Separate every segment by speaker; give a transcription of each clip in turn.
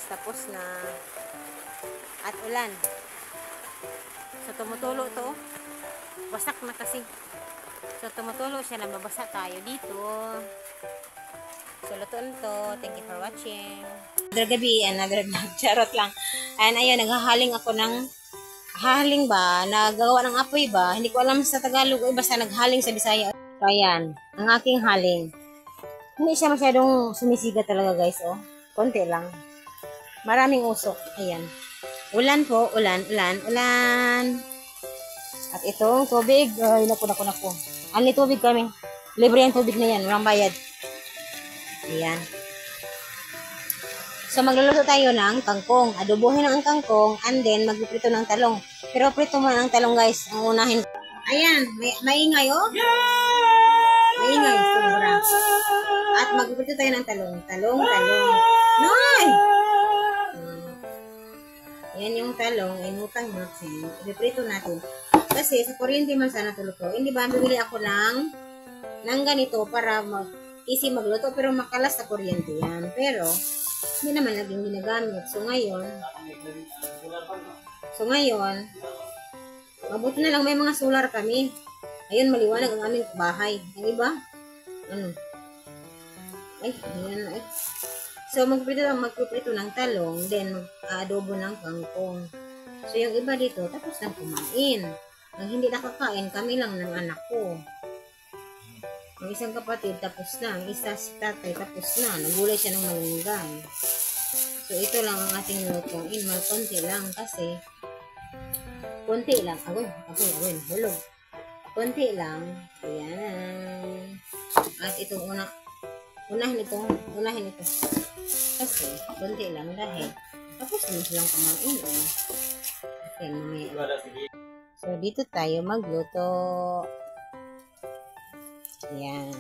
Speaker 1: tapos na. At ulan. So tumutulo to. Wasak na kasi. So tumutulo siya na mabasa tayo dito. So lutuan to. Thank you for watching. Another gabi, another charot lang. And ayun, naghahaling ako ng haling ba, nagawa ng apoy ba, hindi ko alam sa Tagalog o basta naghaling sa Bisaya. So ayan, ang aking haling. Hindi siya masyadong sumisiga talaga guys, oh. Konti lang. Maraming usok. Ayan. Ulan po, ulan. At itong tubig, ay naku. Ani tubig kami. Libre ang tubig na yan, walang bayad. Ayan. So magluluto tayo ng kangkong. Adobohin ang kangkong and then magpiprito ng talong. Pero prito mo ang talong guys, ang unahin. Ayan, maingay oh. Maingay, sobra. At magpiprito tayo ng talong. Talong. Noy! Yan yung talong, ay nutang natin. Ipiprito natin. Kasi sa kuryente man sana tuluto. Hindi ba, bibili ako ng ganito para easy magluto. Pero makalas sa kuryente yan. Pero, hindi naman naging ginagamit. So ngayon, mabuti na lang may mga solar kami. Ayun, maliwanag ang aming bahay. Ang iba, ayan. So, magpiprito ng talong, then mag-adobo ng kangkong. So, yung iba dito, tapos nang kumain. Ang hindi nakakain, kami lang ng anak ko. Ang isang kapatid, tapos na. Ang isa si tatay, tapos na. Nagulay siya ng malunggay. So, ito lang ang ating lutuin. Konti lang kasi, konti lang. Agoy, hulog. Konti lang. Ayan. At itong unahin ito. Kasi, konti lang dahil tapos na silang kumain. Okay, mamaya. So, dito tayo magluto. Ayan.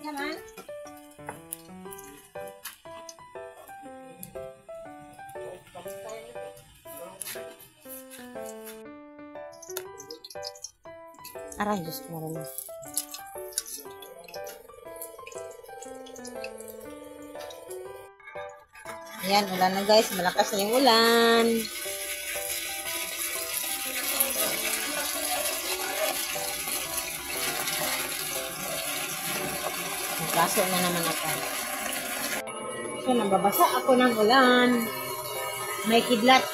Speaker 1: Naman. Aray, Diyos ko na rin. Ayan, ulan na guys. Malakas na yung ulan. Nagkaso na naman ako. So, nababasa ako ng ulan. May kidlat.